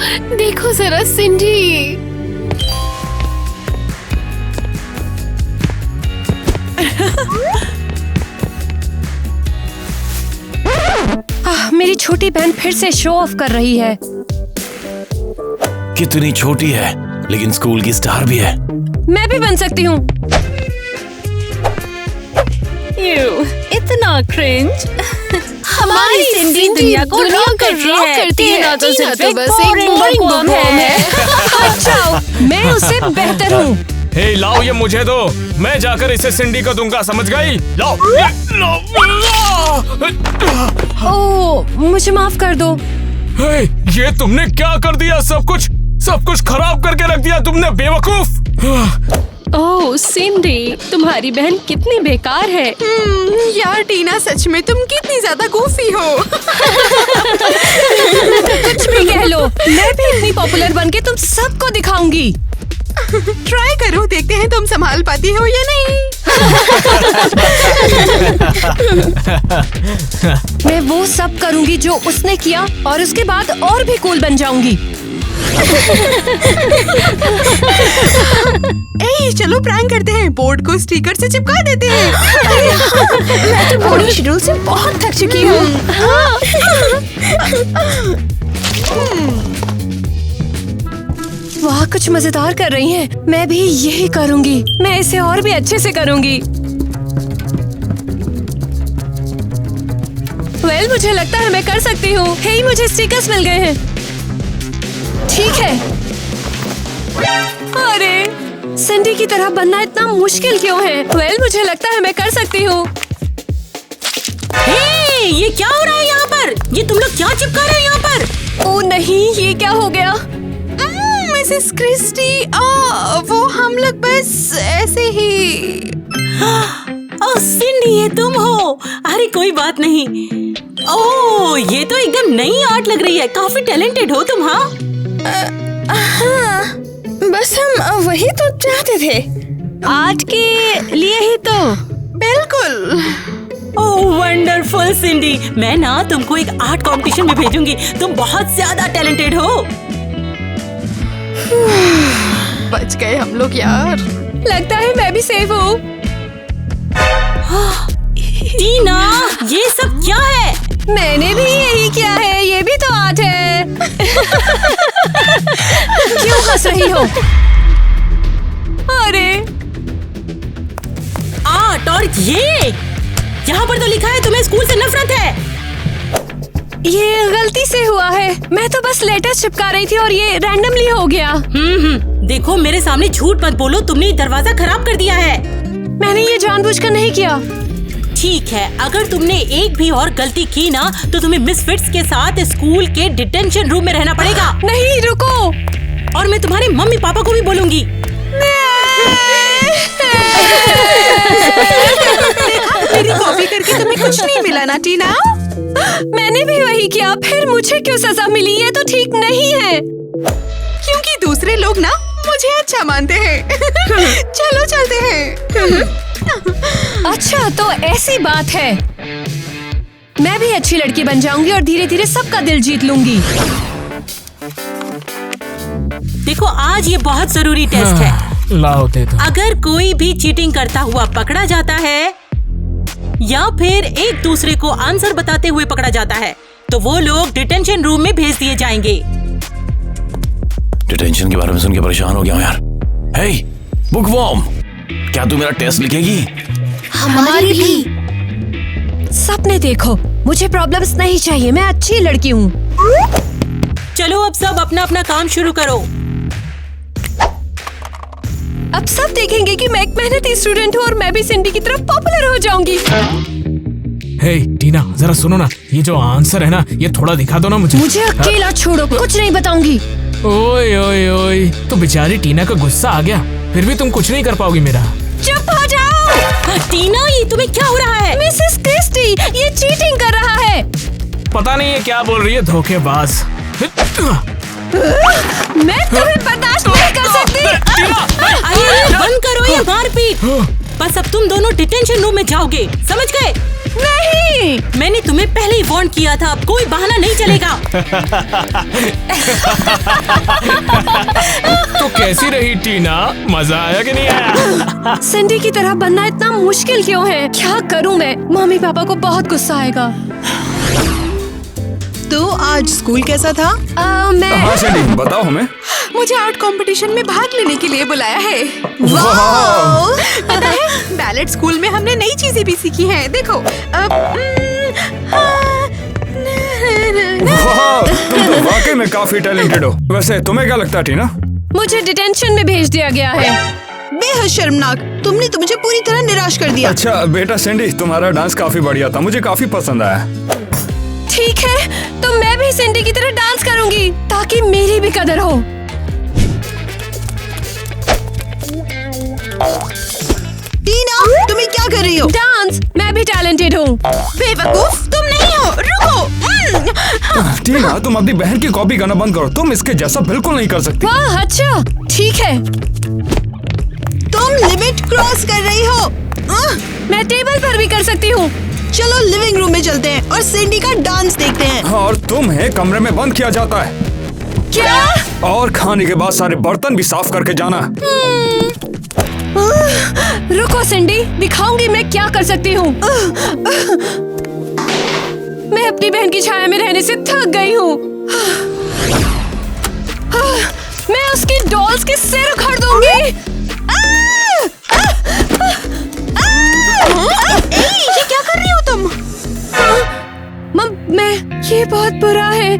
देखो जरा सिंडी। मेरी छोटी बहन फिर से शो ऑफ कर रही है। कितनी छोटी है लेकिन स्कूल की स्टार भी है। मैं भी बन सकती हूँ। इतना क्रिंज। हमारी सिंडी दुनिया को रॉक करती है। टीना तो सिर्फ एक बोरिंग बम है। अच्छा, मैं उससे बेहतर हूँ। हे लाओ ये मुझे दो, मैं जाकर इसे सिंडी को दूंगा, समझ गई? लाओ, लाओ, ओह, मुझे माफ कर दो। हे, ये तुमने क्या कर दिया? सब कुछ खराब करके रख दिया तुमने, बेवकूफ। ओह सिंडी, तुम्हारी बहन कितनी बेकार है। यार टीना, सच में तुम कितनी ज्यादा गोफी हो। कुछ भी कह लो, मैं भी इतनी पॉपुलर बन के तुम सबको दिखाऊंगी। ट्राई करो, देखते हैं तुम संभाल पाती हो या नहीं। मैं वो सब करूंगी जो उसने किया और उसके बाद और भी कूल बन जाऊंगी। ए, चलो प्रैंक करते हैं, बोर्ड को स्टिकर से चिपका देते हैं। मैं तो बोर्डिंग शेड्यूल से बहुत थक चुकी हूँ। वाह, कुछ मजेदार कर रही हैं। मैं भी यही करूंगी। मैं इसे और भी अच्छे से करूंगी। वेल, मुझे लगता है मैं कर सकती हूँ। हे, मुझे स्टिकर्स मिल गए हैं। ठीक है। अरे, सिंडी की तरह बनना इतना मुश्किल क्यों है? वेल, मुझे लगता है मैं कर सकती हूँ। हे, ये क्या हो रहा है यहाँ पर? ये तुम लोग क्या चिपका रहे हो यहाँ पर? ओह नहीं, ये क्या हो गया? मिसेस क्रिस्टी, वो हम लोग बस ऐसे ही। ओह सिंडी, ये तुम हो? अरे कोई बात नहीं। ओह, ये तो एकदम नई आर्ट लग रही है। काफी टैलेंटेड हो तुम। हाँ, बस हम वही तो चाहते थे, आर्ट के लिए ही तो। बिल्कुल। ओह वंडरफुल सिंडी, मैं ना तुमको एक आर्ट कंपटीशन में भेजूंगी। तुम बहुत ज्यादा टैलेंटेड हो। बच गए हम लोग यार। लगता है मैं भी सेफ हूँ। टीना, ये सब क्या है? मैंने भी यही किया है, ये भी तो आर्ट है। क्यों हंस रही हो? अरे, आर्ट और ये यहाँ पर तो लिखा है तुम्हें स्कूल से नफरत है। ये गलती से हुआ है। मैं तो बस लेटर चिपका रही थी और ये रैंडमली हो गया। देखो, मेरे सामने झूठ मत बोलो। तुमने दरवाजा खराब कर दिया है। मैंने ये जानबूझकर नहीं किया। ठीक है, अगर तुमने एक भी और गलती की ना तो तुम्हें मिसफिट्स के साथ स्कूल के डिटेंशन रूम में रहना पड़ेगा। नहीं, रुको। और मैं तुम्हारे मम्मी पापा को भी बोलूंगी। मेरी कॉपी करके तुम्हें कुछ नहीं मिला ना टीना? मैंने भी वही किया, फिर मुझे क्यों सजा मिली? ये तो ठीक नहीं है। क्योंकि दूसरे लोग ना मुझे अच्छा मानते हैं। चलो चलते हैं। अच्छा, तो ऐसी बात है। मैं भी अच्छी लड़की बन जाऊंगी और धीरे धीरे सबका दिल जीत लूंगी। देखो, आज ये बहुत जरूरी टेस्ट है। लाओ दे दो। अगर कोई भी चीटिंग करता हुआ पकड़ा जाता है या फिर एक दूसरे को आंसर बताते हुए पकड़ा जाता है तो वो लोग डिटेंशन रूम में भेज दिए जाएंगे। डिटेंशन के बारे में सुन के परेशान हो गया हूँ यार। हे, बुकवॉर्म, क्या तू मेरा टेस्ट लिखेगी? हमारी भी। सपने देखो, मुझे प्रॉब्लम्स नहीं चाहिए। मैं अच्छी लड़की हूँ। चलो, अब सब अपना अपना काम शुरू करो। अब सब देखेंगे कि मैं एक मेहनती स्टूडेंट हूँ और मैं भी सिंडी की तरफ पॉपुलर हो जाऊंगी। हे टीना, जरा सुनो ना, ये जो आंसर है ना, ये थोड़ा दिखा दो ना मुझे। मुझे अकेला छोड़ो, कुछ नहीं बताऊंगी। ओए ओए ओए, तो बेचारी टीना का गुस्सा आ गया, फिर भी तुम कुछ नहीं कर पाओगी मेरा। चुप हो जाओ। टीना, ये तुम्हें क्या हो रहा है? मिसेस क्रिस्टी, ये चीटिंग कर रहा है। पता नहीं ये क्या बोल रही है, धोखेबाज। मैं तुम्हें बर्दाश्त नहीं कर सकती। अरे बंद करो ये मारपीट। बस अब तुम दोनों डिटेंशन रूम में जाओगे, समझ गए? नहीं, मैंने तुम्हें पहले ही वार्न किया था, अब कोई बहाना नहीं चलेगा। तो कैसी रही टीना, मजा आया कि नहीं आया? सिंडी की तरह बनना इतना मुश्किल क्यों है? क्या करूं मैं? मम्मी पापा को बहुत गुस्सा आएगा। तो आज स्कूल कैसा था? मैं हाँ सैंडी, बताओ हमें। मुझे आर्ट कंपटीशन में भाग लेने के लिए बुलाया है। वाह! पता है, बैलेट स्कूल में हमने नई चीजें भी सीखी हैं। देखो, वाह, तुम तो वाकई में काफी टैलेंटेड हो। वैसे तुम्हें क्या लगता है टीना? मुझे डिटेंशन में भेज दिया गया है। बेहद शर्मनाक, तुमने तो मुझे पूरी तरह निराश कर दिया। अच्छा बेटा सैंडी, तुम्हारा डांस काफी बढ़िया था, मुझे काफी पसंद आया। ठीक है, तो मैं भी सिंडी की तरह डांस करूंगी ताकि मेरी भी कदर हो। टीना, तुम्हें क्या कर रही हो? डांस, मैं भी टैलेंटेड हूँ। बेवकूफ, तुम नहीं हो, रुको। टीना, तुम अपनी बहन की कॉपी करना बंद करो, तुम इसके जैसा बिल्कुल नहीं कर सकती। वाह, अच्छा, ठीक है। तुम लिमिट क्रॉस कर रही हो। मैं टेबल पर भी कर सकती हूँ। चलो लिविंग रूम में चलते हैं और सिंडी का डांस देखते हैं। और तुम्हें कमरे में बंद किया जाता है। क्या? और खाने के बाद सारे बर्तन भी साफ करके जाना। रुको सिंडी, दिखाऊंगी मैं क्या कर सकती हूँ। मैं अपनी बहन की छाया में रहने से थक गई हूँ। मैं उसकी डॉल्स के सिर उखाड़ दूंगी। ये क्या कर रही हो तुम? मैं ये बहुत बुरा है,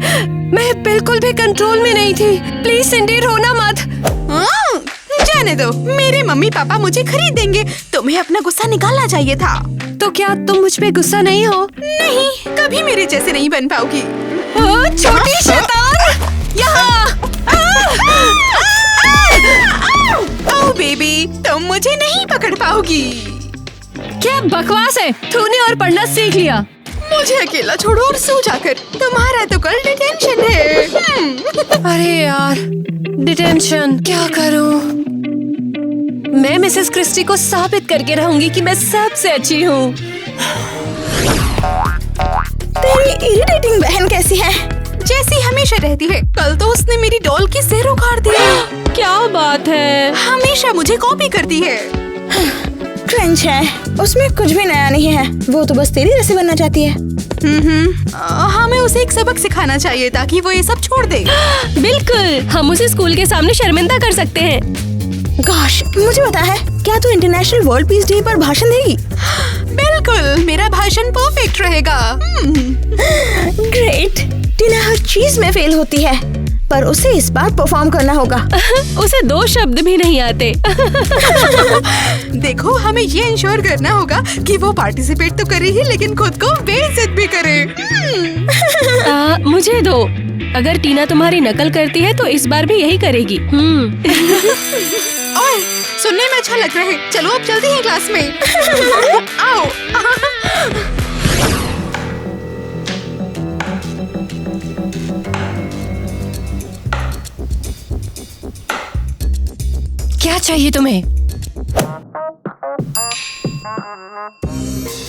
मैं बिल्कुल भी कंट्रोल में नहीं थी। प्लीज सिंडी, रोना मत। जाने दो, मेरे मम्मी पापा मुझे खरीद देंगे। तुम्हें अपना गुस्सा निकालना चाहिए था। तो क्या तुम मुझ पे गुस्सा नहीं हो? नहीं, कभी मेरे जैसे नहीं बन पाओगी। छोटी शैतान, यहाँ। ओह बेबी, तुम मुझे नहीं पकड़ पाओगी। क्या बकवास है, तूने और पढ़ना सीख लिया। मुझे अकेला छोड़ो और सो जाकर। तुम्हारा तो कल डिटेंशन है। अरे यार, डिटेंशन क्या करूं? मैं मिसेस क्रिस्टी को साबित करके रहूंगी कि मैं सबसे अच्छी हूँ। तेरी इरिटेटिंग बहन कैसी है? जैसी हमेशा रहती है। कल तो उसने मेरी डॉल की सिर उखाड़ दिया। क्या बात है? हमेशा मुझे कॉपी करती है। क्रिंज है, उसमें कुछ भी नया नहीं है। वो तो बस तेरी जैसी बनना चाहती है। हमें उसे एक सबक सिखाना चाहिए ताकि वो ये सब छोड़ दे। बिल्कुल, हम उसे स्कूल के सामने शर्मिंदा कर सकते हैं। गॉश, मुझे पता है, क्या तू इंटरनेशनल वर्ल्ड पीस डे पर भाषण देगी? बिल्कुल, मेरा भाषण परफेक्ट रहेगा। ग्रेट। टीना हर चीज में फेल होती है, पर उसे इस बार परफॉर्म करना होगा। उसे 2 शब्द भी नहीं आते। देखो, हमें ये इंश्योर करना होगा कि वो पार्टिसिपेट तो करे ही, लेकिन खुद को बेइज्जत भी करे। मुझे दो। अगर टीना तुम्हारी नकल करती है तो इस बार भी यही करेगी। ओए, सुनने में अच्छा लग रहा है। चलो अब चलते हैं क्लास में। आओ। क्या चाहिए तुम्हें?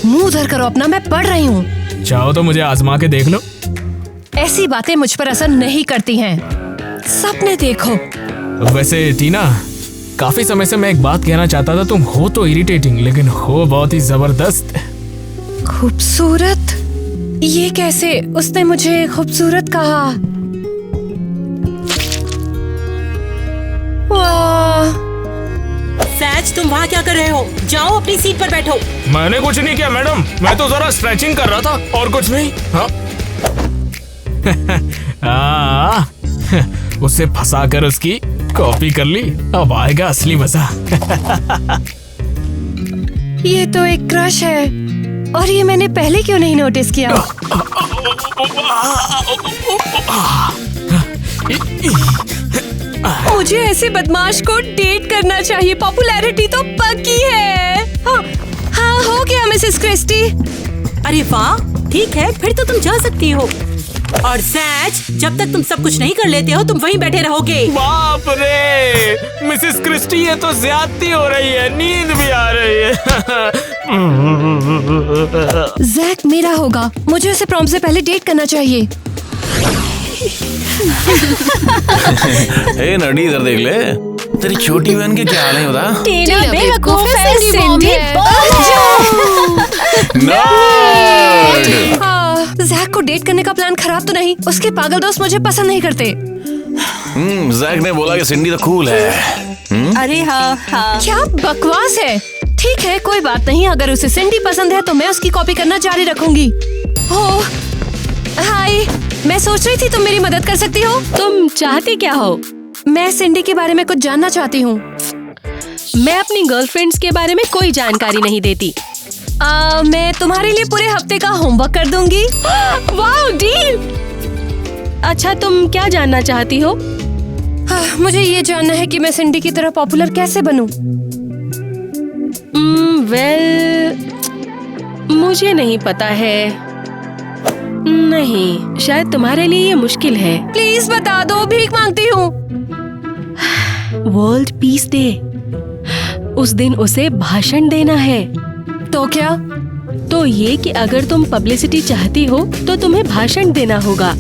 मुंह धर करो अपना, मैं पढ़ रही हूँ। चाहो तो मुझे आजमा के देख लो। ऐसी बातें मुझ पर असर नहीं करती हैं। सपने देखो। वैसे टीना, काफी समय से मैं एक बात कहना चाहता था। तुम हो तो इरिटेटिंग, लेकिन हो बहुत ही जबरदस्त। खूबसूरत? ये कैसे? उसने मुझे खूबसूरत कहा। वाह। सैज, तुम वहाँ क्या कर रहे हो? जाओ अपनी सीट पर बैठो। मैंने कुछ नहीं किया मैडम, मैं तो जरा स्ट्रेचिंग कर रहा था और कुछ नहीं। हाँ। उसे फंसा कर उसकी कॉपी कर ली, अब आएगा असली मजा। ये तो एक क्रश है, और ये मैंने पहले क्यों नहीं नोटिस किया? मुझे ऐसे बदमाश को डेट करना चाहिए। पॉपुलैरिटी तो पक्की है। हाँ, हो गया मिसेस क्रिस्टी। अरे वाह, ठीक है, फिर तो तुम जा सकती हो। और सैच, जब तक तुम सब कुछ नहीं कर लेते हो तुम वहीं बैठे रहोगे। बाप रे, मिसेस क्रिस्टी ये तो ज्यादती हो रही है, नींद भी आ रही है। जैक मेरा होगा, मुझे उसे प्रॉम से पहले डेट करना चाहिए। हे नडी, इधर देख ले, तेरी छोटी बहन के क्या हाल है बता। टीना बेवकूफ है, सिंडी जैक को डेट करने का प्लान खराब तो नहीं? उसके पागल दोस्त मुझे पसंद नहीं करते। जैक ने बोला कि सिंडी तो कूल है। अरे हाँ हाँ। क्या बकवास है। ठीक है, कोई बात नहीं, अगर उसे सिंडी पसंद है तो मैं उसकी कॉपी करना जारी रखूंगी। ओह हाय, मैं सोच रही थी तुम मेरी मदद कर सकती हो। तुम चाहती क्या हो? मैं सिंडी के बारे में कुछ जानना चाहती हूँ। मैं अपनी गर्लफ्रेंड्स के बारे में कोई जानकारी नहीं देती। मैं तुम्हारे लिए पूरे हफ्ते का होमवर्क कर दूंगी। वाह डील। अच्छा, तुम क्या जानना चाहती हो? मुझे ये जानना है कि मैं सिंडी की तरह पॉपुलर कैसे बनूं। वेल, मुझे नहीं पता है। नहीं, शायद तुम्हारे लिए ये मुश्किल है। प्लीज बता दो, भीख मांगती हूँ। वर्ल्ड पीस डे, उस दिन उसे भाषण देना है। तो क्या? तो ये कि अगर तुम पब्लिसिटी चाहती हो तो तुम्हें भाषण देना होगा।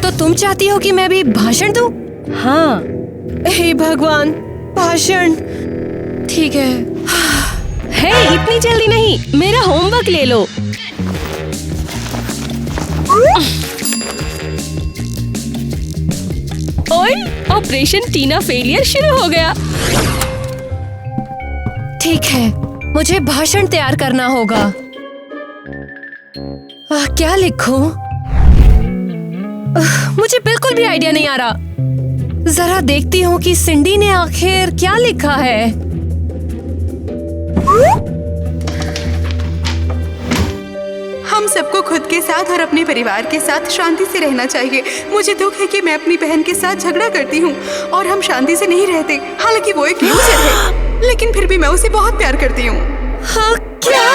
तो तुम चाहती हो कि मैं भी भाषण दूं? हाँ। हे भगवान, भाषण। ठीक है। हे, इतनी जल्दी नहीं, मेरा होमवर्क ले लो। ओए, ऑपरेशन टीना फेलियर शुरू हो गया। ठीक है, मुझे भाषण तैयार करना होगा। क्या लिखूं? मुझे बिल्कुल भी आइडिया नहीं आ रहा। जरा देखती हूँ कि सिंडी ने आखिर क्या लिखा है। हम सबको खुद के साथ और अपने परिवार के साथ शांति से रहना चाहिए। मुझे दुख है कि मैं अपनी बहन के साथ झगड़ा करती हूँ और हम शांति से नहीं रहते। हालांकि वो एक लूजर है, लेकिन फिर भी मैं उसे बहुत प्यार करती हूँ। हाँ, क्या?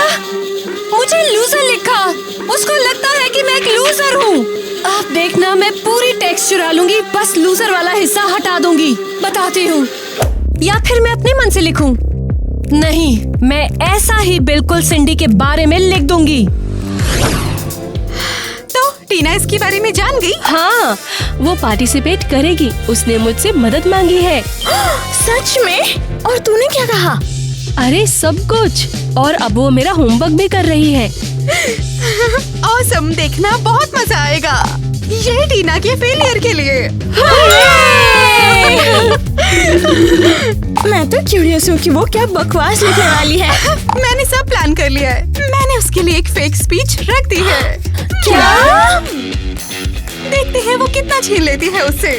मुझे लूजर लिखा? उसको लगता है कि मैं एक लूजर हूँ। अब देखना, मैं पूरी टेक्स्ट चुरा लूंगी, बस लूजर वाला हिस्सा हटा दूंगी। बताती हूँ। या फिर मैं अपने मन से लिखूं? नहीं, मैं ऐसा ही बिल्कुल सिंडी के बारे में लिख दूंगी। तो टीना इसके बारे में जान गई? हाँ, वो पार्टिसिपेट करेगी। उसने मुझसे मदद मांगी है। सच में? और तूने क्या कहा? अरे सब कुछ, और अब वो मेरा होमवर्क भी कर रही है। ऑसम, देखना बहुत मजा आएगा। ये टीना के फेलियर के लिए। मैं तो क्यूरियस हूँ कि वो क्या बकवास लिखने वाली है। मैंने सब प्लान कर लिया है। मैंने उसके लिए एक फेक स्पीच रख दी है। क्या? देखते हैं वो कितना छीन लेती है उससे।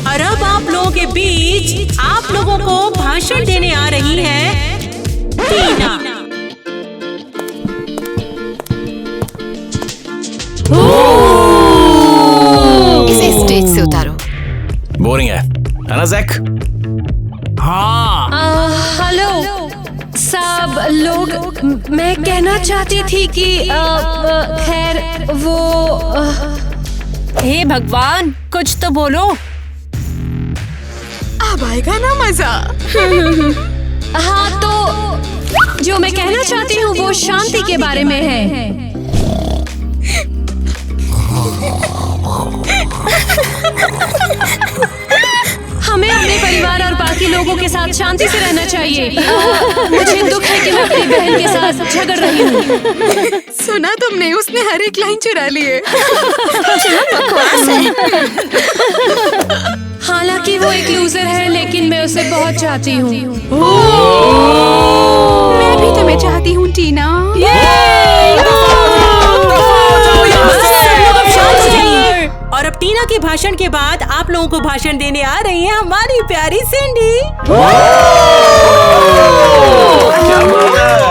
और अब आप लोगों के बीच आप लोगों को भाषण देने आ रही है टीना। इसे स्टेज से उतारो। बोरिंग है ना जैक? हाँ। हेलो सब लोग, मैं कहना चाहती थी कि खैर वो हे भगवान, कुछ तो बोलो। अब आएगा ना मजा। हाँ, तो जो मैं कहना चाहती हूँ वो शांति के बारे में है। हमें अपने परिवार और बाकी लोगों के साथ शांति से रहना चाहिए। मुझे दुख है कि मैं अपनी बहन के साथ झगड़ रही हूँ। सुना तुमने? उसने हर एक लाइन चुरा ली है। हालांकि वो एक लूजर है, लेकिन मैं उसे बहुत चाहती हूँ। मैं भी तुम्हें चाहती हूँ टीना। और अब टीना के भाषण के बाद आप लोगों को भाषण देने आ रही है हमारी प्यारी सिंडी।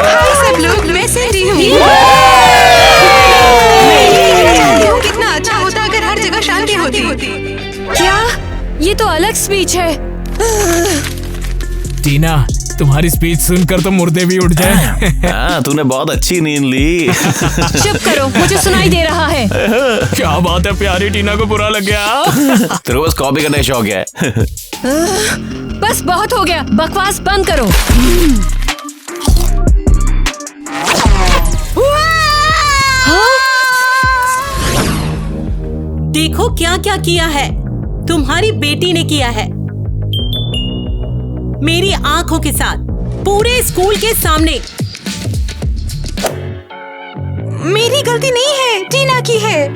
हाय सब लोग, मैं सिंडी हूँ। कितना अच्छा होता अगर हर जगह शांति होती। क्या? ये तो अलग स्पीच है। टीना, तुम्हारी स्पीच सुनकर तो मुर्दे भी उठ जाए। हाँ, तूने बहुत अच्छी नींद ली। चुप करो, मुझे सुनाई दे रहा है। क्या बात है, प्यारी टीना को बुरा लग गया। तेरे को बस कॉपी करने का शौक है। बस बहुत हो गया, बकवास बंद करो। देखो क्या क्या किया है, तुम्हारी बेटी ने किया है। मेरी आंखों के साथ, पूरे स्कूल के सामने। मेरी गलती नहीं है, टीना की है।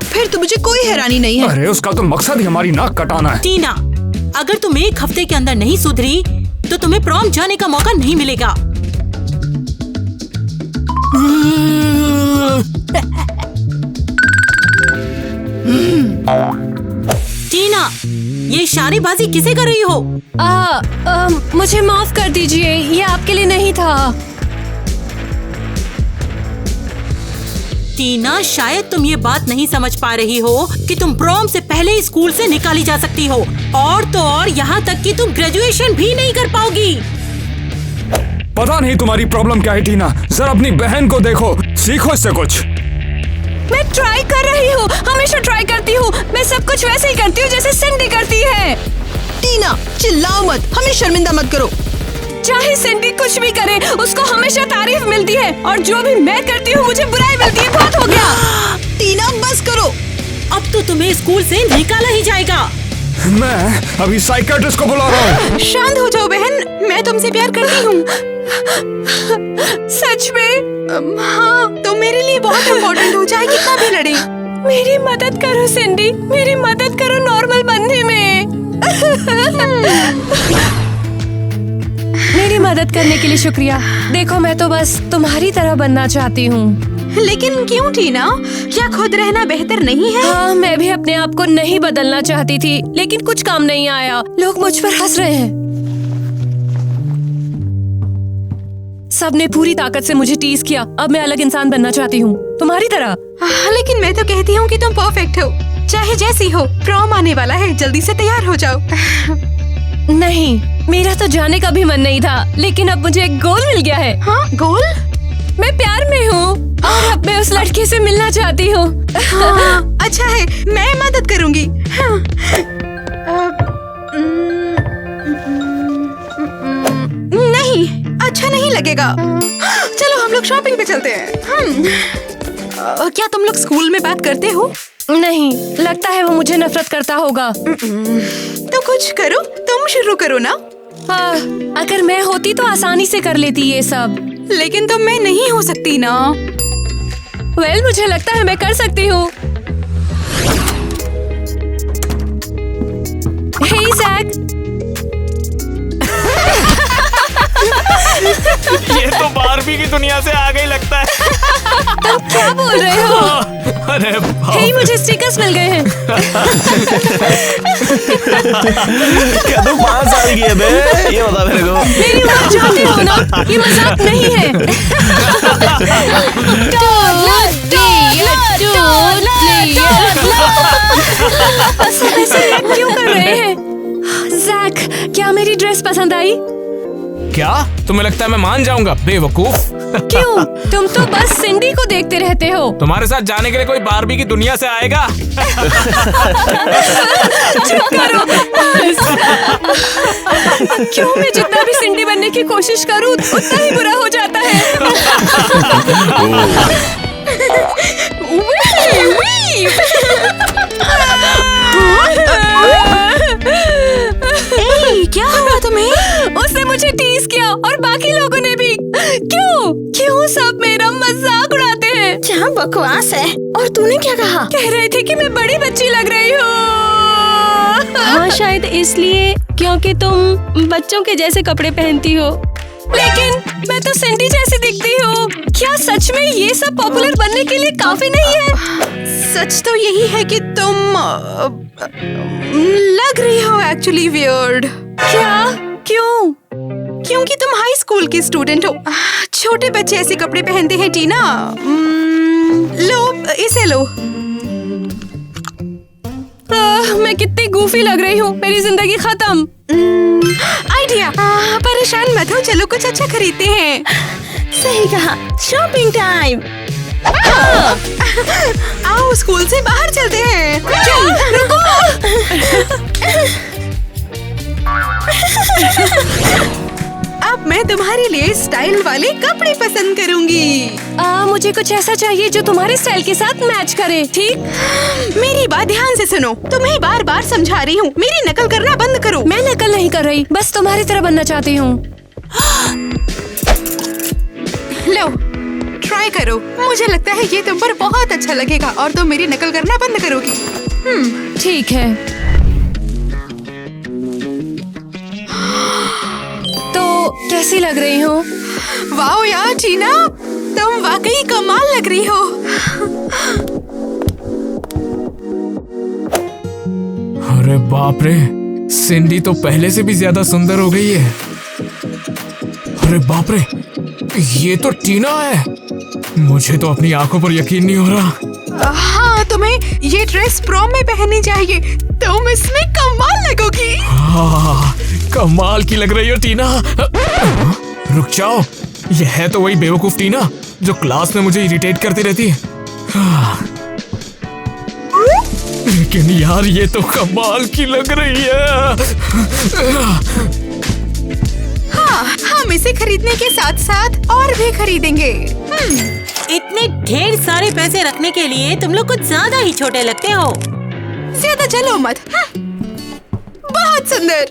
फिर तो मुझे कोई हैरानी नहीं है। अरे उसका तो मकसद ही हमारी नाक कटाना है। टीना, अगर तुम 1 हफ्ते के अंदर नहीं सुधरी तो तुम्हें प्रॉम जाने का मौका नहीं मिलेगा। टीना, ये इशारेबाजी किसे कर रही हो? मुझे माफ कर दीजिए, ये आपके लिए नहीं था। टीना, शायद तुम ये बात नहीं समझ पा रही हो कि तुम प्रॉम से पहले ही स्कूल से निकाली जा सकती हो, और तो और यहाँ तक कि तुम ग्रेजुएशन भी नहीं कर पाओगी। पता नहीं तुम्हारी प्रॉब्लम क्या है टीना, जरा अपनी बहन को देखो, सीखो इससे कुछ। मैं ट्राई कर रही हूँ, हमेशा ट्राई करती हूँ। मैं सब कुछ वैसे ही करती हूँ जैसे सिंडी करती है। टीना, चिल्लाओ मत, हमें शर्मिंदा मत करो। चाहे सिंडी कुछ भी करे, उसको हमेशा तारीफ मिलती है, और जो भी मैं करती हूँ मुझे बुराई मिलती है। बहुत हो गया। टीना, बस करो। अब तो तुम्हें स्कूल से निकाला ही जाएगा। मैं अभी साइकियाट्रिस्ट को बुला रहा हूँ। शांत हो जाओ बहन, मैं तुमसे प्यार करती हूँ। सच में? हाँ, तुम मेरे लिए बहुत इम्पोर्टेंट हो, चाहे कितना भी लड़े। मेरी मदद करो सिंडी, मेरी मदद करो नॉर्मल बनने में। मेरी मदद करने के लिए शुक्रिया। देखो, मैं तो बस तुम्हारी तरह बनना चाहती हूँ। लेकिन क्यों टीना, क्या खुद रहना बेहतर नहीं है? हाँ, मैं भी अपने आप को नहीं बदलना चाहती थी, लेकिन कुछ काम नहीं आया। लोग मुझ पर हंस रहे हैं। सबने पूरी ताकत से मुझे टीज किया। अब मैं अलग इंसान बनना चाहती हूँ, तुम्हारी तरह। लेकिन मैं तो कहती हूँ कि तुम परफेक्ट हो, चाहे जैसी हो। प्रॉम आने वाला है, जल्दी से तैयार हो जाओ। नहीं, मेरा तो जाने का भी मन नहीं था, लेकिन अब मुझे एक गोल मिल गया है। हाँ, गोल? मैं प्यार में हूँ और अब मैं उस लड़के से मिलना चाहती हूँ। हाँ, अच्छा है, मैं मदद करूँगी। हाँ। नहीं, अच्छा नहीं लगेगा। चलो हम लोग शॉपिंग पे चलते हैं। क्या तुम लोग स्कूल में बात करते हो? नहीं, लगता है वो मुझे नफरत करता होगा। तो कुछ करो, तुम शुरू करो ना। अगर मैं होती तो आसानी से कर लेती ये सब। लेकिन तुम मैं नहीं हो सकती ना। वेल, मुझे लगता है मैं कर सकती हूँ। हे जैक। ये तो बारबी की दुनिया से आ गई लगता है। तुम क्या बोल रहे हो? अरे हे, मुझे स्टिकर्स मिल गए हैं। क्या तू 5 साल की है बे? ये बता मेरे को। मेरी बात जानते हो ना, ये मजाक नहीं है। सब ऐसे रिएक्ट क्यों कर रहे हैं? जैक, क्या मेरी ड्रेस पसंद आई? क्या तुम्हें लगता है मैं मान जाऊंगा, बेवकूफ? क्यों? तुम तो बस सिंडी को देखते रहते हो। तुम्हारे साथ जाने के लिए कोई बारबी की दुनिया से आएगा? चुप करो। क्यों, मैं जितना भी सिंडी बनने की कोशिश करूं उतना ही बुरा हो जाता है। क्या हुआ तुम्हें? उसने मुझे टीज किया और बाकी लोगों ने भी। क्यों सब मेरा मजाक उड़ाते हैं? क्या बकवास है। और तूने क्या कहा? कह रहे थे कि मैं बड़ी बच्ची लग रही हूँ। हाँ, शायद इसलिए क्योंकि तुम बच्चों के जैसे कपड़े पहनती हो। लेकिन मैं तो सिंडी जैसी दिखती हूँ। क्या सच में ये सब पॉपुलर बनने के लिए काफी नहीं है? सच तो यही है कि तुम लग रही हो एक्चुअली वियर्ड। क्या? क्यों? क्योंकि तुम हाई स्कूल की स्टूडेंट हो। छोटे बच्चे ऐसे कपड़े पहनते हैं टीना। लो, इसे लो। मैं कितनी गूफी लग रही हूँ। मेरी जिंदगी खत्म। आइडिया। परेशान मत हो, चलो कुछ अच्छा खरीदते हैं। सही कहा, शॉपिंग टाइम। आओ स्कूल से बाहर चलते हैं। चल रुको। अब मैं तुम्हारे लिए स्टाइल वाले कपड़े पसंद करूंगी। मुझे कुछ ऐसा चाहिए जो तुम्हारे स्टाइल के साथ मैच करे, ठीक? मेरी बात ध्यान से सुनो, तुम्हें बार बार समझा रही हूँ, मेरी नकल करना बंद करो। मैं नकल नहीं कर रही, बस तुम्हारी तरह बनना चाहती हूँ। लो ट्राई करो, मुझे लगता है ये तुम पर बहुत अच्छा लगेगा और तुम मेरी नकल करना बंद करोगी। ठीक है, तो कैसी लग रही हो? वाओ यार टीना, तुम वाकई कमाल लग रही हो। अरे बाप रे, सिंडी तो पहले से भी ज्यादा सुंदर हो गई है। अरे बाप रे, ये तो टीना है। मुझे तो अपनी आंखों पर यकीन नहीं हो रहा। हाँ, तुम्हें ये ड्रेस प्रॉम में पहननी चाहिए, तुम इसमें कमाल लगोगी। हाँ, कमाल की लग रही हो टीना। रुक जाओ, ये है तो वही बेवकूफ टीना जो क्लास में मुझे इरिटेट करती रहती है। लेकिन यार ये तो कमाल की लग रही है। हाँ, हम इसे खरीदने के साथ साथ और भी खरीदेंगे। इतने ढेर सारे पैसे रखने के लिए तुम लोग कुछ ज्यादा ही छोटे लगते हो। ज्यादा चलो मत। बहुत सुंदर।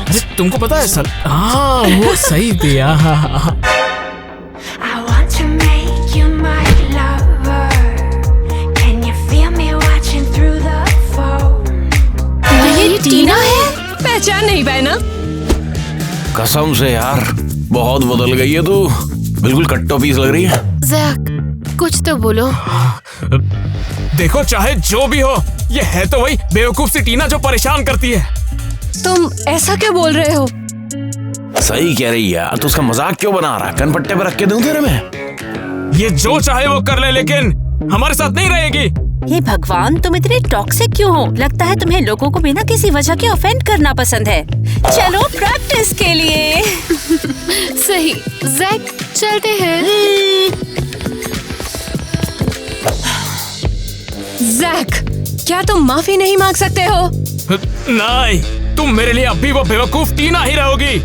अरे तुमको पता है सर, हाँ वो सही दिया। ये टीना है? पहचान नहीं पाए ना? कसम से यार, बहुत बदल गई है तू, बिल्कुल कट्टो पीस लग रही है। जैक, कुछ तो बोलो। देखो चाहे जो भी हो, ये है तो वही बेवकूफ सी टीना जो परेशान करती है। तुम ऐसा क्यों बोल रहे हो? सही कह रही है यार, तो उसका मजाक क्यों बना रहा है? कनपट्टे पे रख के दूं तेरे में? ये जो चाहे वो कर ले, लेकिन हमारे साथ नहीं रहेगी। हे भगवान, तुम इतने टॉक्सिक क्यों हो? लगता है तुम्हें लोगों को बिना किसी वजह के ऑफेंड करना पसंद है। चलो प्रैक्टिस के लिए। सही, जैक चलते हैं। जैक, क्या तुम माफी नहीं मांग सकते हो? नहीं, तुम मेरे लिए अब भी वो बेवकूफ टीना ही रहोगी।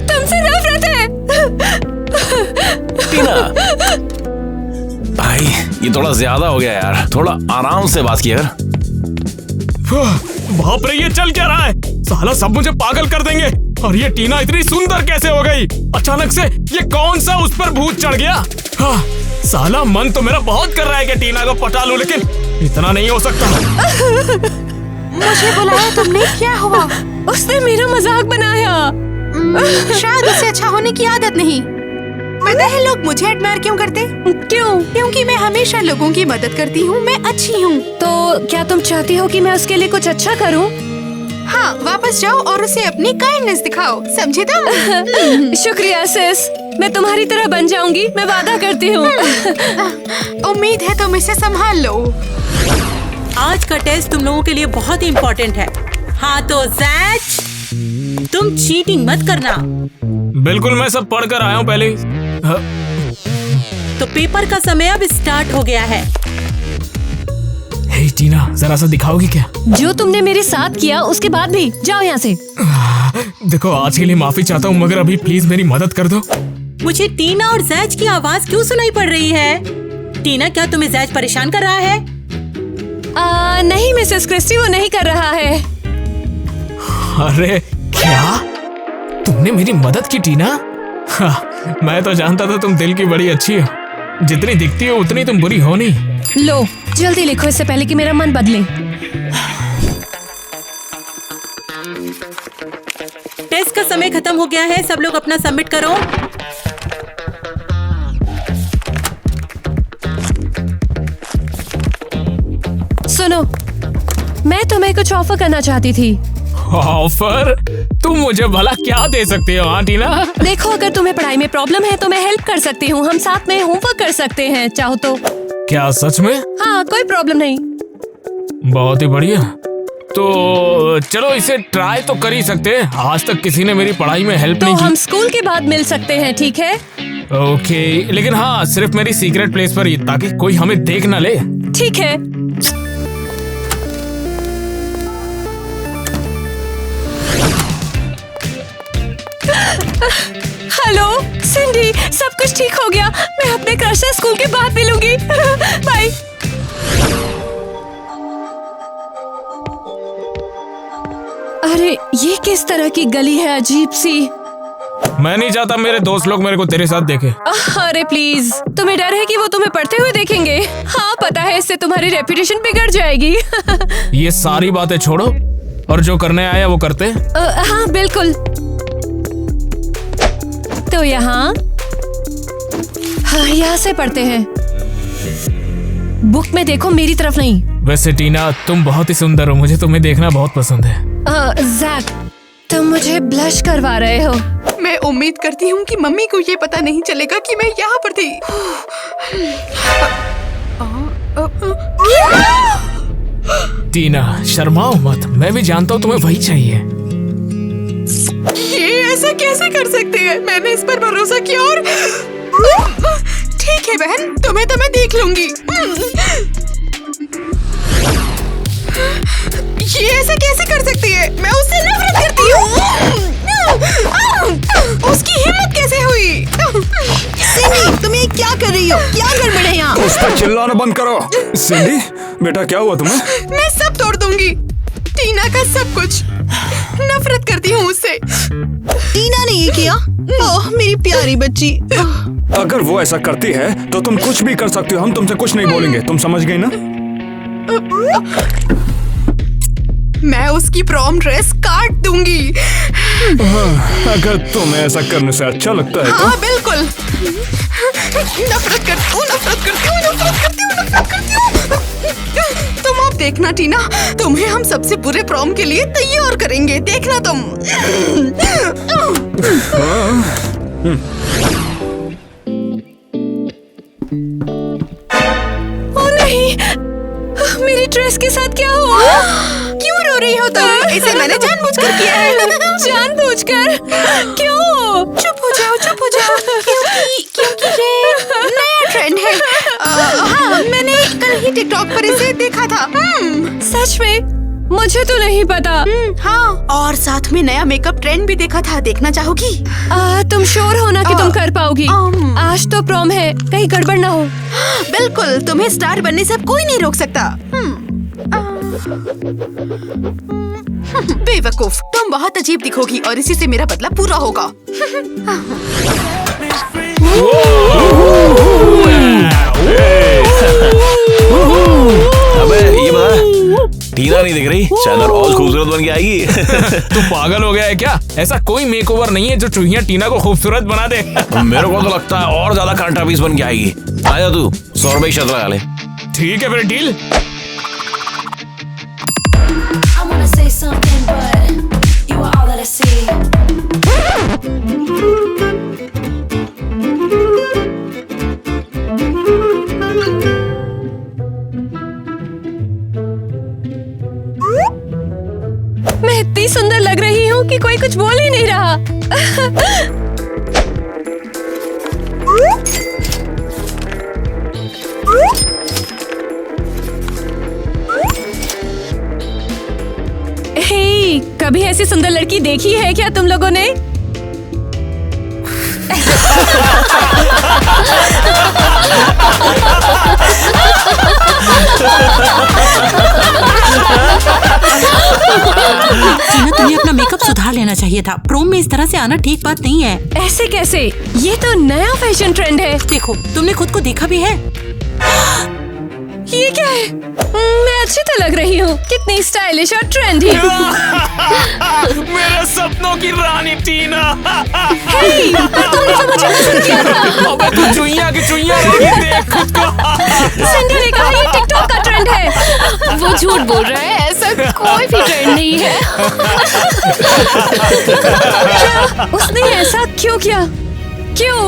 तुमसे नफरत है। टीना, भाई ये थोड़ा ज्यादा हो गया यार, थोड़ा आराम से बात किया कर। बाप रे, ये चल क्या रहा है? साला सब मुझे पागल कर देंगे। और ये टीना इतनी सुंदर कैसे हो गई? अचानक से ये कौन सा उस पर भूत चढ़ गया? हाँ, साला मन तो मेरा बहुत कर रहा है कि टीना को पटा लूं, लेकिन इतना नहीं हो सकता। मुझे बुलाया तुमने, क्या हुआ? उसने मेरा मजाक बनाया। शायद उसे अच्छा होने की आदत नहीं। पता है लोग मुझे एडमायर क्यों करते? क्यों? क्योंकि मैं हमेशा लोगों की मदद करती हूँ, मैं अच्छी हूँ। तो क्या तुम चाहती हो कि मैं उसके लिए कुछ अच्छा करूँ? हाँ, वापस जाओ और उसे अपनी काइंडनेस दिखाओ, समझे तुम? शुक्रिया सिस, मैं तुम्हारी तरह बन जाऊंगी, मैं वादा करती हूँ। उम्मीद है तुम इसे संभाल लो। आज का टेस्ट तुम लोगों के लिए बहुत इम्पोर्टेंट है। हाँ तो जैक, तुम चीटिंग मत करना। बिल्कुल, मैं सब पढ़ कर आया हूँ पहले। तो पेपर का समय अब स्टार्ट हो गया है। हे टीना, जरा सा दिखाओगी क्या? जो तुमने मेरे साथ किया उसके बाद भी? जाओ यहाँ से। देखो, आज के लिए माफी चाहता हूँ, मगर अभी प्लीज मेरी मदद कर दो। मुझे टीना और जैज की आवाज क्यों सुनाई पड़ रही है? टीना, क्या तुम्हें जैज परेशान कर रहा है? नहीं मिसेस क्रिस्टी, वो नहीं कर रहा है। अरे क्या? तुमने मेरी मदद की टीना? हाँ, मैं तो जानता था तुम दिल की बड़ी अच्छी हो। जितनी दिखती हो उतनी तुम बुरी हो नहीं। लो जल्दी लिखो, इससे पहले कि मेरा मन बदले। टेस्ट का समय खत्म हो गया है, सब लोग अपना सबमिट करो। सुनो, मैं तुम्हें कुछ ऑफर करना चाहती थी। ऑफर? तुम मुझे भला क्या दे सकते हो? हाँ टीना, देखो, अगर तुम्हें पढ़ाई में प्रॉब्लम है तो मैं हेल्प कर सकती हूँ। हम साथ में होमवर्क कर सकते हैं, चाहो तो। क्या सच में? हाँ, कोई प्रॉब्लम नहीं। बहुत ही बढ़िया। तो चलो इसे ट्राई तो कर ही सकते हैं। आज तक किसी ने मेरी पढ़ाई में हेल्प तो नहीं हम स्कूल के बाद मिल सकते हैं, ठीक है? की। ओके, लेकिन हाँ सिर्फ मेरी सीक्रेट प्लेस पर ही, ताकि कोई हमें देख ना ले। ठीक है। हेलो सिंडी, सब कुछ ठीक हो गया। मैं अपने क्रश से स्कूल के बाद मिलूंगी। बाय। अरे ये किस तरह की गली है, अजीब सी। मैं नहीं चाहता मेरे दोस्त लोग मेरे को तेरे साथ देखे। अरे प्लीज, तुम्हें डर है कि वो तुम्हें पढ़ते हुए देखेंगे? हाँ पता है, इससे तुम्हारी रेपुटेशन बिगड़ जाएगी। ये सारी बातें छोड़ो और जो करने आया वो करते। हाँ बिल्कुल। तो यहाँ से पढ़ते हैं। बुक में देखो, मेरी तरफ नहीं। वैसे टीना तुम बहुत ही सुंदर हो, मुझे तुम्हें देखना बहुत पसंद है। जैक, तुम मुझे ब्लश करवा रहे हो। मैं उम्मीद करती हूँ कि मम्मी को ये पता नहीं चलेगा कि मैं यहाँ पर थी। टीना शर्माओ मत, मैं भी जानता हूँ तुम्हें वही चाहिए। ये ऐसा कैसे कर सकते हैं? मैंने इस पर भरोसा किया और ठीक है बहन, तुम्हें तो मैं देख लूंगी। ये ऐसा कैसे कर सकती है? मैं उससे नफरत करती हूँ। उसकी हिम्मत कैसे हुई? सिंडी, तुम ये क्या कर रही हो? क्या गड़बड़ है यहाँ? उस पर चिल्लाना बंद करो। सिंडी बेटा, क्या हुआ तुम्हें? मैं सब तोड़ दूंगी, टीना का सब कुछ। नफरत करती हूँ उससे। टीना ने ये किया? ओह मेरी प्यारी बच्ची। अगर वो ऐसा करती है तो तुम कुछ भी कर सकती हो, हम तुमसे कुछ नहीं बोलेंगे। तुम समझ गई ना? मैं उसकी प्रॉम ड्रेस काट दूंगी। अगर तुम्हें ऐसा करने से अच्छा लगता है तो। हाँ बिल्कुल। नफरत करती हूँ। तुम अब देखना टीना, तुम्हें हम सबसे बुरे प्रॉम के लिए तैयार करेंगे, देखना तुम। ओ नहीं, मेरी ड्रेस के साथ क्या हुआ? क्यों रो रही हो तुम? इसे मैंने जानबूझकर किया है। जानबूझकर? क्यों? चुप हो जाओ। क्योंकि ये नया ट्रेंड है। हाँ, मैंने कल ही टिकटॉक पर इसे देखा था। सच में? मुझे तो नहीं पता। हाँ, और साथ में नया मेकअप ट्रेंड भी देखा था, देखना चाहोगी? तुम श्योर हो ना कि तुम कर पाओगी? आज तो प्रॉम है, कहीं गड़बड़ ना हो। बिल्कुल, तुम्हें स्टार बनने से अब कोई नहीं रोक सकता। बेवकूफ, तुम बहुत अजीब दिखोगी और इसी से मेरा बदला पूरा होगा। अबे ये बता, टीना नहीं दिख रही, शायद और खूबसूरत बन के आएगी। तू पागल हो गया है क्या? ऐसा कोई मेकओवर नहीं है जो चूहियां टीना को खूबसूरत बना दे। मेरे को तो लगता है और ज्यादा कांटा पीस बन के आएगी। आया तू 100 रुपए शर्त लगा ले। ठीक है फिर डील। मैं इतनी सुंदर लग रही हूँ कि कोई कुछ बोल ही नहीं रहा। हे, कभी ऐसी सुंदर लड़की देखी है क्या तुम लोगों ने? टीना, तुम्हें अपना मेकअप सुधार लेना चाहिए था। प्रोम में इस तरह से आना ठीक बात नहीं है। ऐसे कैसे? ये तो नया फैशन ट्रेंड है। देखो, तुमने खुद को देखा भी है। ये क्या है? मैं अच्छी तो लग रही हूँ, कितनी स्टाइलिश और ट्रेंडी। मेरे सपनों की रानी टीना। तुमने तो मुझे पसंद किया था। अबे तू चुईयां की चुईयां रहेगी, देख खुद को। सिंडी ने कहा ये टिकटॉक का ट्रेंड है। वो झूठ बोल रहा है, ऐसा कोई भी ट्रेंड नहीं है। क्या? उसने ऐसा क्यों किया? क्यों?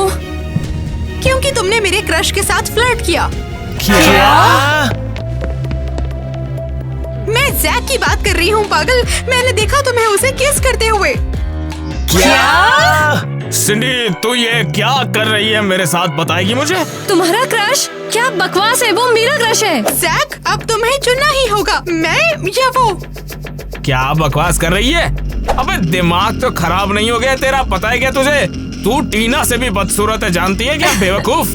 क्योंकि तुमने मेरे क्रश के साथ फ्लर्ट किया। क्या? मैं मैं जैक की बात कर रही हूँ पागल। मैंने देखा तुम्हें उसे किस करते हुए। क्या? सिंडी तू ये क्या कर रही है मेरे साथ, बताएगी मुझे? तुम्हारा क्रश? क्या बकवास है, वो मेरा क्रश है। जैक अब तुम्हें चुनना ही होगा, मैं या वो। क्या बकवास कर रही है? अबे दिमाग तो खराब नहीं हो गया तेरा? पता है क्या तुझे, तू टीना से भी बदसूरत है, जानती है क्या बेवकूफ?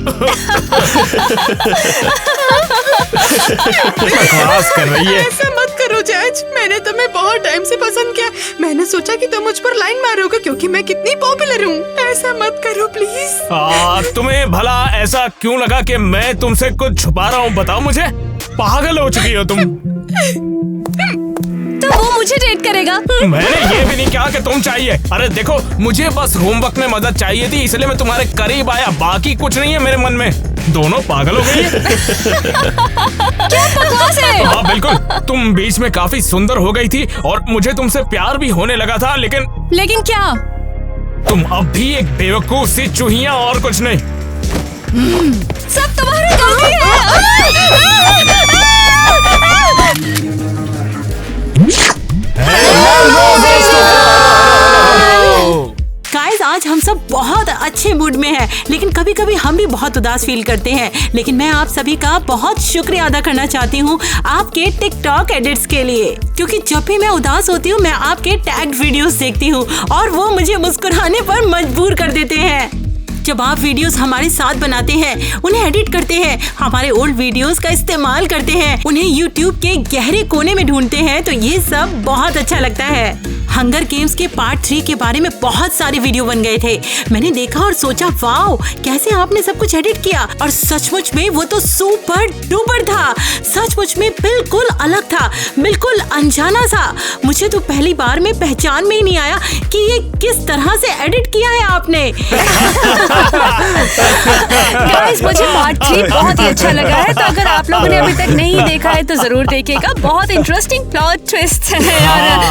बकवास कर रही है। ऐसा मत करो जज, मैंने तुम्हें बहुत टाइम से पसंद किया। मैंने सोचा कि तुम मुझ पर लाइन मारोगे क्योंकि मैं कितनी पॉपुलर हूँ। ऐसा मत करो प्लीज। तुम्हें भला ऐसा क्यों लगा कि मैं तुमसे कुछ छुपा रहा हूँ? बताओ मुझे, पागल हो चुकी हो तुम। तो वो मुझे डेट करेगा? मैंने ये भी नहीं कहा कि तुम चाहिए। अरे देखो, मुझे बस होमवर्क में मदद चाहिए थी, इसलिए मैं तुम्हारे करीब आया, बाकी कुछ नहीं है मेरे मन में। दोनों पागल हो गई है। क्या बकवास है? हाँ बिल्कुल, तुम बीच में काफी सुंदर हो गई थी और मुझे तुमसे प्यार भी होने लगा था, लेकिन क्या? तुम अब भी एक बेवकूफ सी चूहिया और कुछ नहीं। सब तुम्हारी गलती है। गाइस, आज हम सब बहुत अच्छे मूड में हैं, लेकिन कभी कभी हम भी बहुत उदास फील करते हैं। लेकिन मैं आप सभी का बहुत शुक्रिया अदा करना चाहती हूँ आपके टिकटॉक एडिट्स के लिए, क्योंकि जब भी मैं उदास होती हूँ मैं आपके टैग्ड वीडियोस देखती हूँ और वो मुझे मुस्कुराने पर मजबूर कर देते हैं। जब आप वीडियोस हमारे साथ बनाते हैं, उन्हें एडिट करते हैं, हमारे ओल्ड वीडियोस का इस्तेमाल करते हैं, उन्हें यूट्यूब के गहरे कोने में ढूंढते हैं, तो ये सब बहुत अच्छा लगता है। हंगर गेम्स के पार्ट 3 के बारे में बहुत सारे वीडियो बन गए थे। मैंने देखा और सोचा, वाओ कैसे आपने सब कुछ एडिट किया, और सचमुच में वो तो सुपर डुपर था। सचमुच में बिल्कुल अलग था, बिल्कुल अनजाना सा। मुझे तो पहली बार में पहचान में ही नहीं आया कि ये किस तरह से एडिट किया है आपने। गाइस, मुझे पार्ट 3 बहुत ही अच्छा लगा है, तो अगर आप लोगों ने अभी तक नहीं देखा है तो जरूर देखिएगा। बहुत इंटरेस्टिंग प्लॉट ट्विस्ट है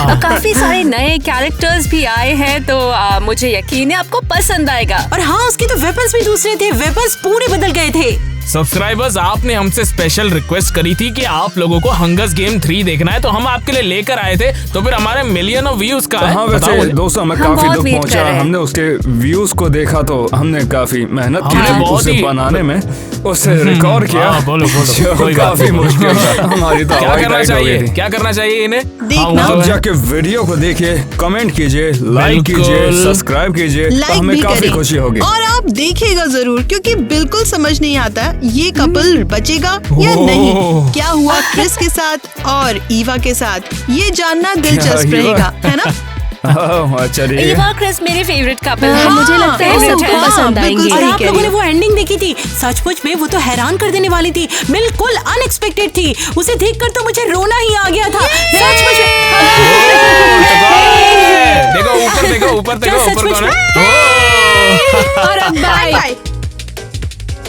और काफी सारे नए कैरेक्टर्स भी आए हैं, तो मुझे यकीन है आपको पसंद आएगा। और हाँ, उसके तो वेपन्स भी दूसरे थे, वेपन्स पूरे बदल गए थे। सब्सक्राइबर्स, आपने हमसे स्पेशल रिक्वेस्ट करी थी कि आप लोगों को हंगर्स गेम 3 देखना है, तो हम आपके लिए लेकर आए थे। तो फिर हमारे मिलियन ऑफ व्यूज का है। हाँ वैसे दोस्तों, हमें काफी दुख पहुंचा। हमने उसके व्यूज को देखा तो हमने काफी मेहनत की उसे बनाने में, उसे रिकॉर्ड किया। बोलो जो काफी मुश्किल था। हमारी तो क्या करना चाहिए, क्या करना चाहिए इन्हें? आप जाके वीडियो को देखिए, कमेंट कीजिए, लाइक कीजिए, सब्सक्राइब कीजिए, तो हमें काफी खुशी होगी। और आप देखिएगा जरूर, क्योंकि बिल्कुल समझ नहीं आता ये कपल बचेगा या नहीं। क्या हुआ क्रिस के साथ और ईवा के साथ, ये जानना दिलचस्प रहेगा, है ना? चलिए, ईवा क्रिस मेरे फेवरेट कपल है। मुझे लगता है सबको पसंद आएंगे। और आप लोगों ने वो एंडिंग देखी थी, सचमुच में वो तो हैरान कर देने वाली थी, बिल्कुल अनएक्सपेक्टेड थी। उसे देखकर तो मुझे रोना ही आ गया था। सचमुच में। देखो ऊपर, देखो ऊपर, देखो ऊपर कौन है। और अब बाय।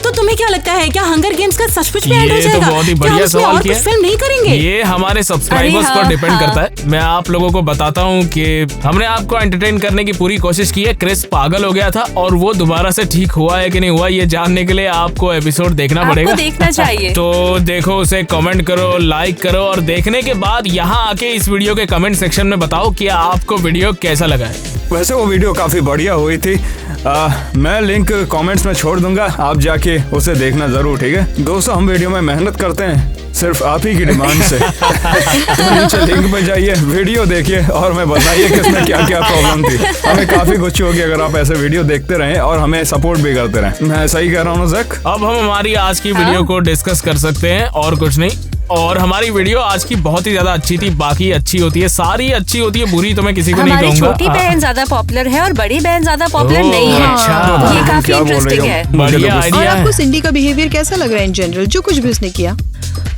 तो तुम्हें क्या लगता है, क्या हंगर गेम्स का सचमुच में एंड हो जाएगा? तो बहुत ही बढ़िया सवाल किया। फिल्म नहीं करेंगे? ये हमारे सब्सक्राइबर्स पर डिपेंड करता है। मैं आप लोगों को बताता हूँ कि हमने आपको एंटरटेन करने की पूरी कोशिश की है। क्रिस पागल हो गया था और वो दोबारा से ठीक हुआ है कि नहीं हुआ, ये जानने के लिए आपको एपिसोड देखना पड़ेगा। देखना चाहिए। तो देखो, उसे कमेंट करो, लाइक करो, और देखने के बाद यहाँ आके इस वीडियो के कमेंट सेक्शन में बताओ कि आपको वीडियो कैसा लगा है। वैसे वो वीडियो काफी बढ़िया हुई थी। मैं लिंक कमेंट्स में छोड़ दूंगा, आप जाके उसे देखना जरूर, ठीक है दोस्तों? हम वीडियो में मेहनत करते हैं सिर्फ आप ही की डिमांड से। तो नीचे लिंक पे जाइए, वीडियो देखिए और हमें बताइए कि इसमें क्या क्या प्रॉब्लम थी। हमें काफी खुशी होगी अगर आप ऐसे वीडियो देखते रहें और हमें सपोर्ट भी करते रहें। मैं सही कह रहा हूँ ना जैक? अब हम हमारी आज की वीडियो को डिस्कस कर सकते हैं और कुछ नहीं। और हमारी वीडियो आज की बहुत ही ज्यादा अच्छी थी, बाकी अच्छी होती है, सारी अच्छी होती है, बुरी तो मैं किसी को नहीं कहूँगा। छोटी बहन ज्यादा पॉपुलर है और बड़ी बहन ज्यादा पॉपुलर नहीं है। अच्छा, ये काफी इंटरेस्टिंग है। बढ़िया आइडिया है। और आपको सिंडी का बिहेवियर कैसा लग रहा है इन जनरल, जो कुछ भी उसने किया?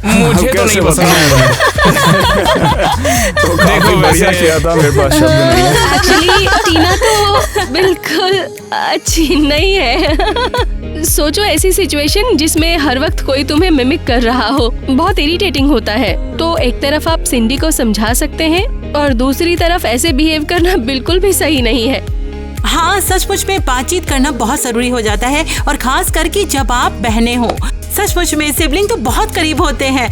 मुझे तो नहीं पसंद तो देखो बढ़िया किया था, मेरे पास शब्द नहीं है। एक्चुअली टीना तो बिल्कुल अच्छी नहीं है। सोचो ऐसी सिचुएशन जिसमें हर वक्त कोई तुम्हें मिमिक कर रहा हो, बहुत इरिटेटिंग होता है। तो एक तरफ आप सिंडी को समझा सकते हैं और दूसरी तरफ ऐसे बिहेव करना बिल्कुल भी सही नहीं है। हाँ, सचमुच में बातचीत करना बहुत जरूरी हो जाता है, और खास करके जब आप बहनें हो। सचमुच में सिबलिंग तो बहुत करीब होते हैं।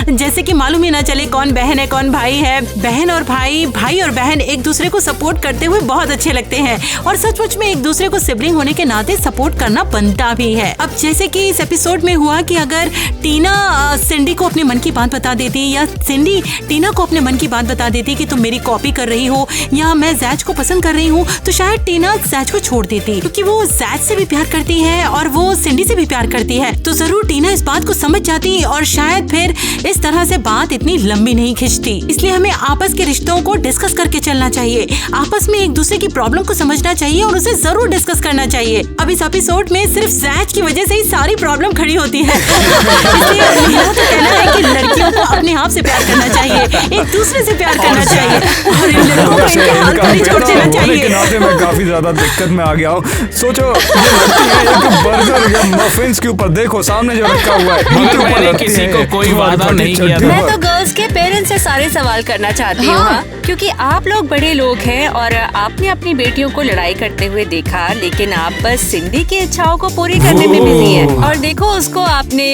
जैसे कि मालूम ही ना चले कौन बहन है कौन भाई है। बहन और भाई, भाई और बहन एक दूसरे को सपोर्ट करते हुए बहुत अच्छे लगते हैं और सचमुच में एक दूसरे को सिबलिंग होने के नाते सपोर्ट करना बनता भी है। अब जैसे कि इस एपिसोड में हुआ कि अगर टीना सिंडी को अपने मन की बात बता देती या सिंडी टीना को अपने मन की बात बता देती कि तुम मेरी कॉपी कर रही हो या मैं जैज को पसंद कर रही हूँ, तो शायद टीना जैज को छोड़ देती, क्योंकि वो जैज से भी प्यार करती है और वो सिंडी से भी प्यार करती है। तो जरूर टीना इस बात को समझ जाती और शायद फिर इस तरह से बात इतनी लंबी नहीं खिंचती। इसलिए हमें आपस के रिश्तों को डिस्कस करके चलना चाहिए, आपस में एक दूसरे की प्रॉब्लम को समझना चाहिए और उसे जरूर डिस्कस करना चाहिए। अब इस एपिसोड में सिर्फ जैज की वजह से ही सारी प्रॉब्लम खड़ी होती है। इसलिए मेरा तो कहना है कि लड़कियों को अपने आप से प्यार करना चाहिए, एक दूसरे से प्यार करना चाहिए और इन लड़कों को इनके हाथ खाली छोड़ देना चाहिए। नाते मैं काफी ज्यादा दिक्कत में आ गया हूँ। सोचो ये लड़की है एक बर्गर या मफिन्स के ऊपर, देखो सामने जो रखा हुआ है, मगर मैंने किसी को कोई वादा नहीं किया था। मैं तो गर्ल्स के पेरेंट्स से सारे सवाल करना चाहती हूँ। हाँ। क्योंकि आप लोग बड़े लोग हैं और आपने अपनी बेटियों को लड़ाई करते हुए देखा, लेकिन आप बस सिंडी की इच्छाओं को पूरी करने में बिजी है। और देखो उसको आपने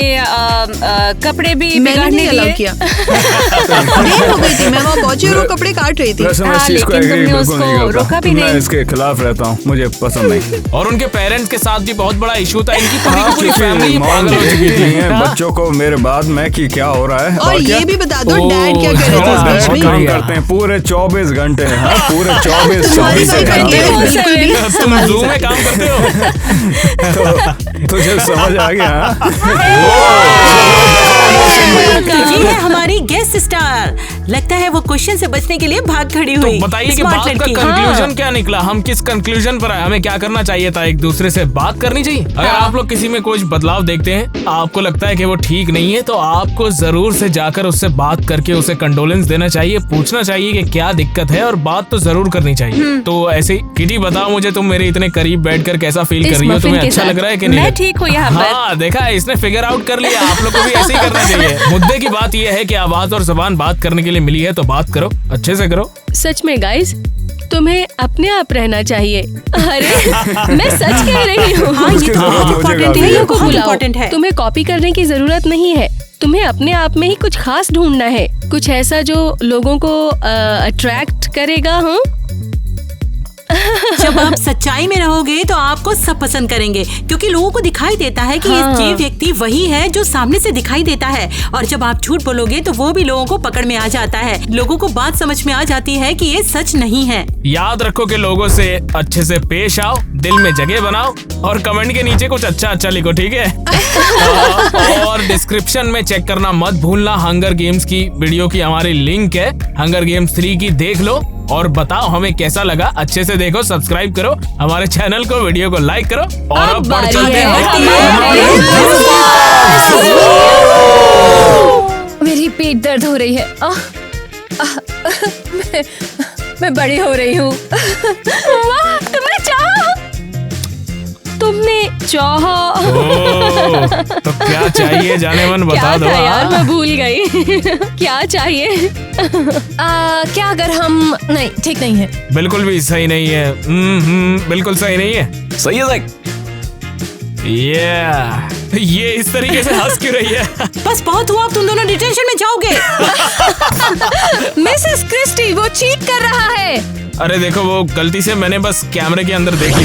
कपड़े भी बिगाड़ने दिए। देर हो गई थी, मैं वहाँ पहुंची और वो कपड़े काट रही थी। लेकिन तुमने उसको रोका भी नहीं। मैं इसके खिलाफ रहता हूँ, मुझे पसंद नहीं। और उनके पेरेंट्स के साथ भी बहुत बड़ा इशू था, इनकी पूरी फैमिली पागल हो चुकी थी। बच्चों को मेरे बाद में कि क्या हो रहा है और ये भी बता दो डैड क्या कर रहे थे बीच काम करते हैं पूरे 24 घंटे। पूरे 24 घंटे तुम ज़ूम में काम करते हो। तुझे समझ आ गया? ये है हमारी गेस्ट स्टार। लगता है वो क्वेश्चन से बचने के लिए भाग खड़ी हुई। तो बताइए कि बात का कंक्लूजन क्या निकला, हम किस कंक्लूजन पर आए, हमें क्या करना चाहिए था? एक दूसरे से बात करनी चाहिए। अगर आप लोग किसी में कुछ बदलाव देखते हैं, आपको लगता है कि वो ठीक नहीं है, तो आपको जरूर से जाकर उससे बात करके उसे कंडोलेंस देना चाहिए, पूछना चाहिए कि क्या दिक्कत है और बात तो जरूर करनी चाहिए। तो ऐसे किटी बताओ मुझे, तुम मेरे इतने करीब बैठकर कैसा फील कर रही हो? तुम्हें अच्छा लग रहा है कि नहीं? मैं ठीक हूँ यहाँ पर। हाँ देखा, इसने फिगर आउट कर लिया। आप लोग को भी ऐसे ही करना चाहिए। मुद्दे की बात यह है कि आवाज और जबान बात करने के लिए मिली है, तो बात करो, अच्छे से करो। सच में गाइस, तुम्हें अपने आप रहना चाहिए। अरे मैं सच कह रही हूँ। हाँ, ये तो बहुत इम्पोर्टेंट है। तुम्हें कॉपी करने की जरूरत नहीं है, तुम्हें अपने आप में ही कुछ खास ढूंढना है, कुछ ऐसा जो लोगों को अट्रैक्ट करेगा। हाँ, जब आप सच्चाई में रहोगे तो आपको सब पसंद करेंगे, क्योंकि लोगों को दिखाई देता है कि ये व्यक्ति वही है जो सामने से दिखाई देता है। और जब आप झूठ बोलोगे तो वो भी लोगों को पकड़ में आ जाता है, लोगों को बात समझ में आ जाती है कि ये सच नहीं है। याद रखो कि लोगों से अच्छे से पेश आओ, दिल में जगह बनाओ और कमेंट के नीचे कुछ अच्छा लिखो, ठीक है? और डिस्क्रिप्शन में चेक करना मत भूलना, हंगर गेम्स की वीडियो की हमारी लिंक है, हंगर गेम्स 3 की, देख लो और बताओ हमें कैसा लगा। अच्छे से देखो, सब्सक्राइब करो हमारे चैनल को, वीडियो को लाइक करो और अब बढ़ चलते हैं। मेरी पेट दर्द हो रही है। मैं बड़ी हो रही हूँ। तुमने चाहा। तो क्या चाहिए जाने मन बता दो यार, मैं भूल गई। क्या चाहिए? क्या अगर हम नहीं, ठीक नहीं है। बिल्कुल भी सही नहीं है। बिल्कुल सही नहीं है। सही है ज़ैक। ये इस तरीके से हंस क्यों रही है? बस बहुत हुआ, तुम दोनों डिटेंशन में जाओगे। मिसेस क्रिस्टी, वो चीट कर रहा है। अरे देखो, वो गलती से मैंने बस कैमरे के अंदर देख ली।